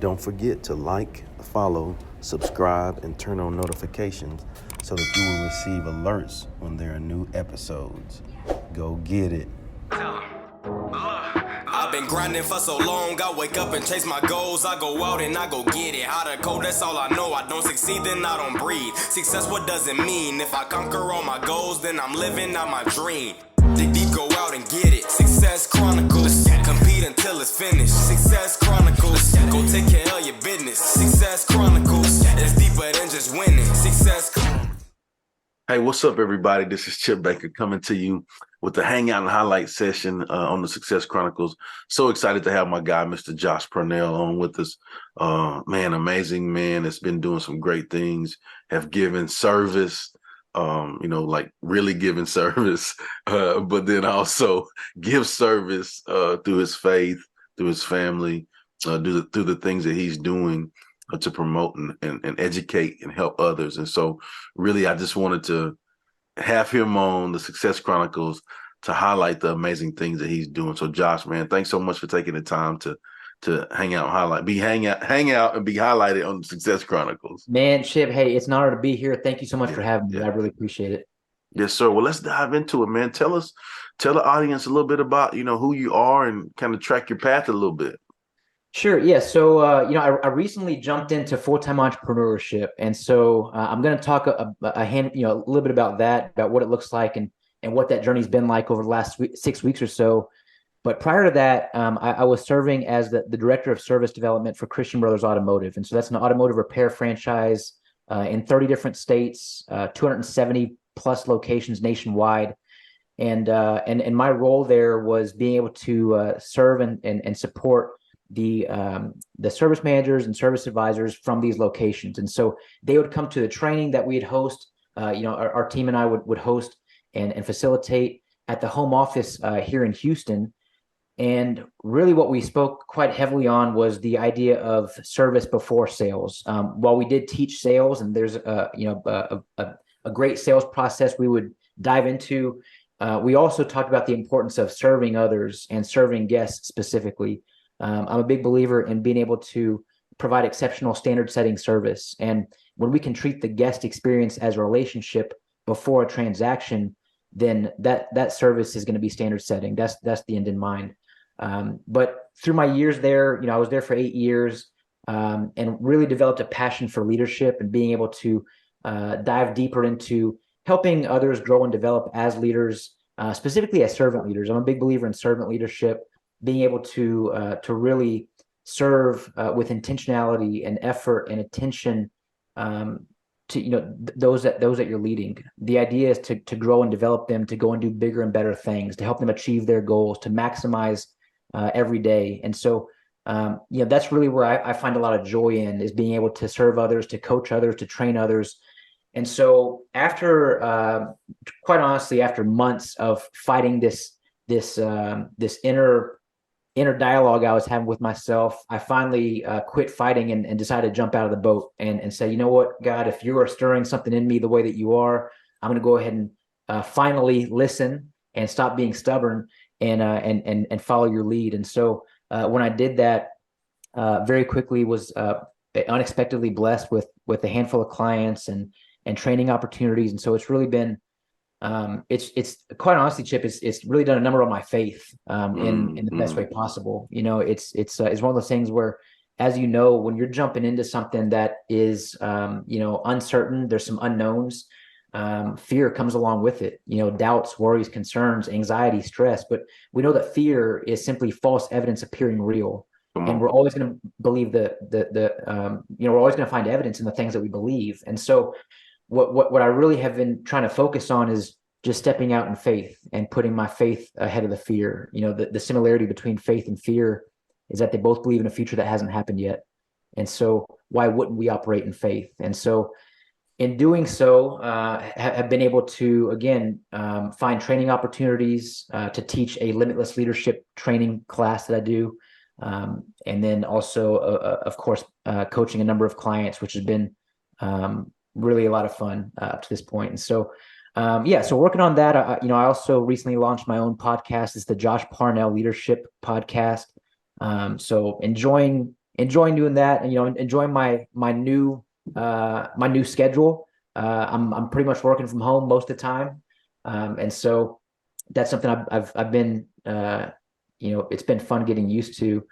Don't forget to like, follow, subscribe, and turn on notifications so that you will receive alerts when there are new episodes. Go get it. I've been grinding for so long, I wake up and chase my goals. I go out and I go get it. How to code, that's all I know. I don't succeed, then I don't breathe. Success, what does it mean? If I conquer all my goals, then I'm living out my dream. Dig deep, go out and get it. Success Chronicles, compete until it's finished. Success Chronicles, go take care of your business. Success Chronicles, it's deeper than just winning. Success Chronicles. Hey, what's up, everybody? This is Chip Baker coming to you with the Hangout and Highlight session on the Success Chronicles. So excited to have my guy, Mr. Josh Parnell, on with us. Man, amazing man that's been doing some great things, have given service, like really giving service, but then also give service through his faith, through his family, through the things that he's doing to promote and educate and help others. And so really, I just wanted to have him on the Success Chronicles to highlight the amazing things that he's doing. So Josh, man, thanks so much for taking the time to hang out and hang out and be highlighted on the Success Chronicles. Man, Chip, hey, it's an honor to be here. Thank you so much for having me. I really appreciate it. Yes, sir. Well, let's dive into it, man. Tell the audience a little bit about, who you are and kind of track your path a little bit. Sure. Yeah. So, I recently jumped into full-time entrepreneurship. And so I'm going to talk a little bit about that, about what it looks like and what that journey's been like over the last 6 weeks or so. But prior to that, I was serving as the director of service development for Christian Brothers Automotive. And so that's an automotive repair franchise in 30 different states, 270 plus locations nationwide. And my role there was being able to serve and support the service managers and service advisors from these locations. And so they would come to the training that we'd host, our team and I would host and facilitate at the home office here in Houston. And really what we spoke quite heavily on was the idea of service before sales. While we did teach sales and there's a great sales process we would dive into, we also talked about the importance of serving others and serving guests specifically. I'm a big believer in being able to provide exceptional standard-setting service. And when we can treat the guest experience as a relationship before a transaction, then that service is going to be standard-setting. That's the end in mind. But through my years there, I was there for 8 years and really developed a passion for leadership and being able to dive deeper into helping others grow and develop as leaders, specifically as servant leaders. I'm a big believer in servant leadership. Being able to really serve with intentionality and effort and attention to those that you're leading. The idea is to grow and develop them, to go and do bigger and better things, to help them achieve their goals, to maximize every day. And so that's really where I find a lot of joy in, is being able to serve others, to coach others, to train others. And so after quite honestly, after months of fighting this inner dialogue I was having with myself, I finally quit fighting and decided to jump out of the boat and say, you know what, God, if you are stirring something in me the way that you are, I'm going to go ahead and finally listen and stop being stubborn and follow your lead. And so when I did that, very quickly was unexpectedly blessed with a handful of clients and training opportunities. And so it's really been it's quite honestly, Chip, it's really done a number on my faith in the best way possible. It's one of those things where, as you know, when you're jumping into something that is uncertain, there's some unknowns. Fear comes along with it. Doubts, worries, concerns, anxiety, stress. But we know that fear is simply false evidence appearing real. And we're always going to believe we're always going to find evidence in the things that we believe. And so what I really have been trying to focus on is just stepping out in faith and putting my faith ahead of the fear. The similarity between faith and fear is that they both believe in a future that hasn't happened yet. And so why wouldn't we operate in faith? And so in doing so, have been able to, again, find training opportunities to teach a limitless leadership training class that I do. And then also, of course, coaching a number of clients, which has been really a lot of fun up to this point. And so, so working on that, I also recently launched my own podcast. It's the Josh Parnell Leadership Podcast. So enjoying enjoying doing that, and enjoying my new schedule. I'm pretty much working from home most of the time, and so that's something I've been it's been fun getting used to.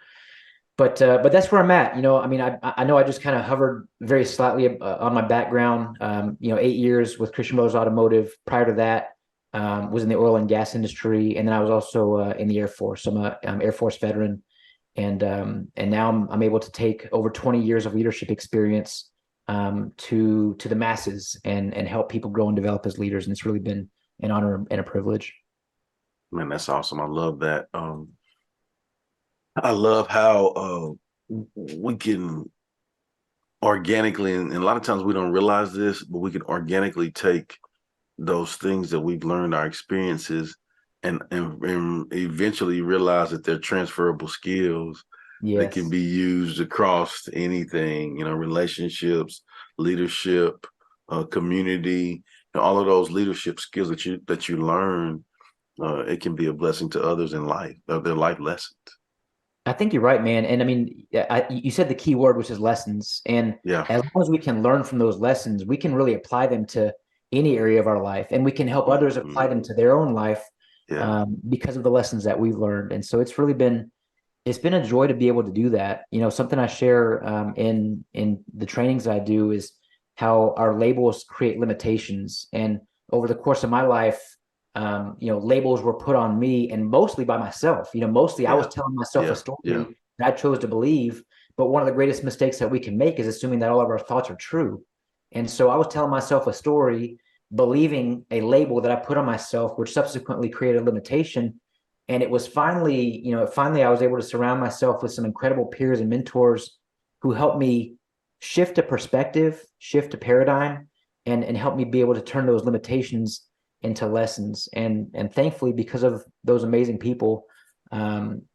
But that's where I'm at. I mean, I know I just kind of hovered very slightly on my background. 8 years with Christian Motors Automotive. Prior to that, was in the oil and gas industry, and then I was also in the Air Force. I'm Air Force veteran, and now I'm able to take over 20 years of leadership experience to the masses and help people grow and develop as leaders. And it's really been an honor and a privilege. Man, that's awesome. I love that. I love how we can organically, and a lot of times we don't realize this, but we can organically take those things that we've learned, our experiences, and eventually realize that they're transferable skills that can Yes. be used across anything, relationships, leadership, community, and all of those leadership skills that you learn. It can be a blessing to others in life, of their life lessons. I think you're right, man. And I mean, you said the key word, which is lessons. And Yeah. as long as we can learn from those lessons, we can really apply them to any area of our life, and we can help others apply them to their own life, Yeah. because of the lessons that we've learned. And so it's been a joy to be able to do that. Something I share in the trainings I do is how our labels create limitations. And over the course of my life, labels were put on me, and mostly by myself. Mostly I was telling myself a story that I chose to believe. But one of the greatest mistakes that we can make is assuming that all of our thoughts are true. And so I was telling myself a story, believing a label that I put on myself, which subsequently created a limitation. And it was finally I was able to surround myself with some incredible peers and mentors who helped me shift a perspective, shift a paradigm, and help me be able to turn those limitations into lessons. And thankfully, because of those amazing people, I'm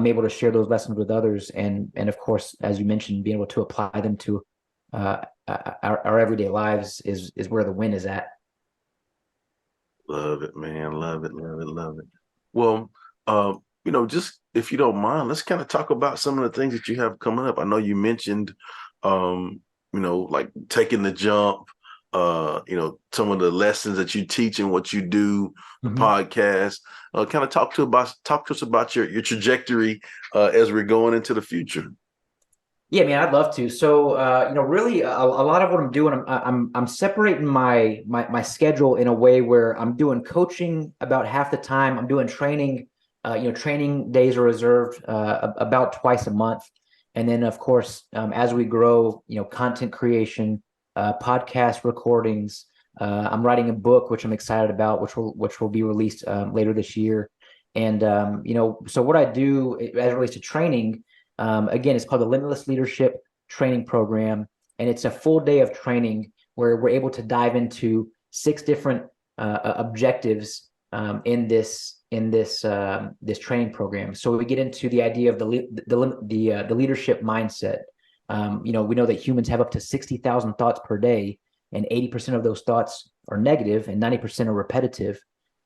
able to share those lessons with others. And of course, as you mentioned, being able to apply them to our everyday lives is where the win is at. Love it, man. Love it, love it, love it. Well, just if you don't mind, let's kind of talk about some of the things that you have coming up. I know you mentioned, like taking the jump, some of the lessons that you teach and what you do, the podcast. Kind of talk to us about your trajectory as we're going into the future. Yeah, man, I'd love to. So, really, a lot of what I'm doing, I'm separating my schedule in a way where I'm doing coaching about half the time. I'm doing training. Training days are reserved about twice a month, and then, of course, as we grow, content creation, podcast recordings. I'm writing a book, which I'm excited about, which will be released later this year. And so what I do as it relates to training. Again, it's called the Limitless Leadership Training Program, and it's a full day of training where we're able to dive into 6 different objectives in this training program. So we get into the idea of the leadership mindset. We know that humans have up to 60,000 thoughts per day, and 80% of those thoughts are negative, and 90% are repetitive.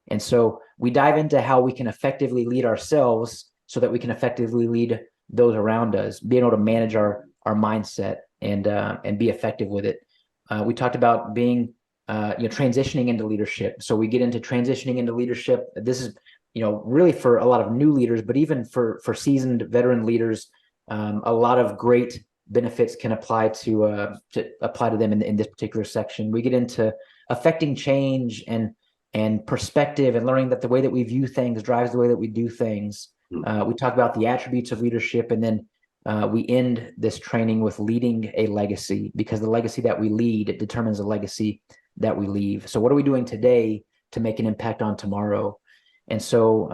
And so we dive into how we can effectively lead ourselves so that we can effectively lead those around us, being able to manage our mindset and be effective with it. We talked about being transitioning into leadership. So we get into transitioning into leadership. This is really for a lot of new leaders, but even for seasoned veteran leaders, a lot of great benefits can apply to them in this particular section. We get into affecting change and perspective, and learning that the way that we view things drives the way that we do things. We talk about the attributes of leadership, and then we end this training with leading a legacy, because the legacy that we lead, it determines the legacy that we leave. So what are we doing today to make an impact on tomorrow? And so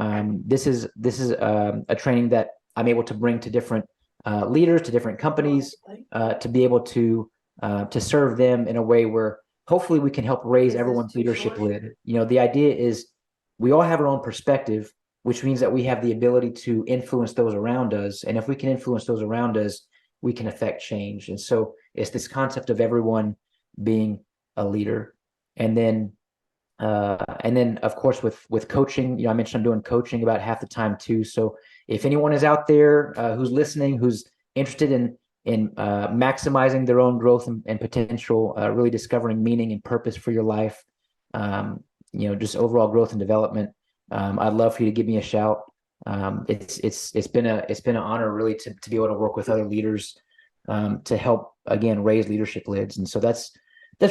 this is a training that I'm able to bring to different leaders, to different companies, to be able to serve them in a way where hopefully we can help raise everyone's leadership lid. The idea is we all have our own perspective, which means that we have the ability to influence those around us. And if we can influence those around us, we can affect change. And so it's this concept of everyone being a leader. And then of course, with coaching, I mentioned I'm doing coaching about half the time too. So if anyone is out there who's listening, who's interested in maximizing their own growth and potential, really discovering meaning and purpose for your life, just overall growth and development. I'd love for you to give me a shout. It's been an honor really to be able to work with other leaders, to help again raise leadership lids. And so that's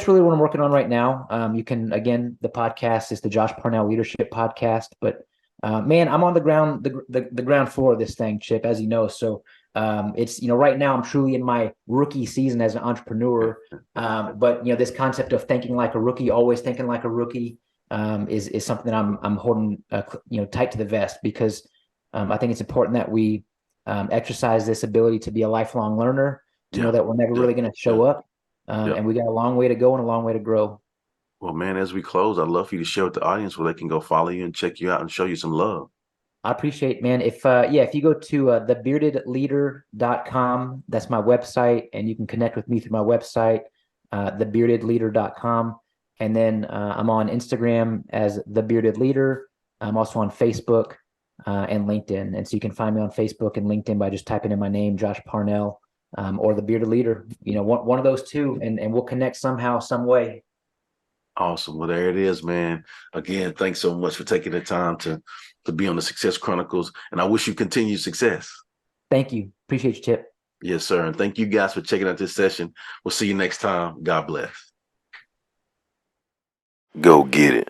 really what I'm working on right now. You can, again, the podcast is the Josh Parnell Leadership Podcast, but man, I'm on the ground floor of this thing, Chip, as you know. So it's, right now I'm truly in my rookie season as an entrepreneur. But this concept of thinking like a rookie, always thinking like a rookie, is something that I'm holding, tight to the vest, because I think it's important that we exercise this ability to be a lifelong learner, to know that we're never really going to show up. And we got a long way to go and a long way to grow. Well, man, as we close, I'd love for you to share with the audience where they can go follow you and check you out and show you some love. I appreciate it, man. If you go to thebeardedleader.com, that's my website, and you can connect with me through my website, thebeardedleader.com. And then I'm on Instagram as The Bearded Leader. I'm also on Facebook and LinkedIn. And so you can find me on Facebook and LinkedIn by just typing in my name, Josh Parnell, or The Bearded Leader, one of those two, and we'll connect somehow, some way. Awesome. Well, there it is, man. Again, thanks so much for taking the time to be on the Success Chronicles. And I wish you continued success. Thank you. Appreciate you, Chip. Yes, sir. And thank you guys for checking out this session. We'll see you next time. God bless. Go get it.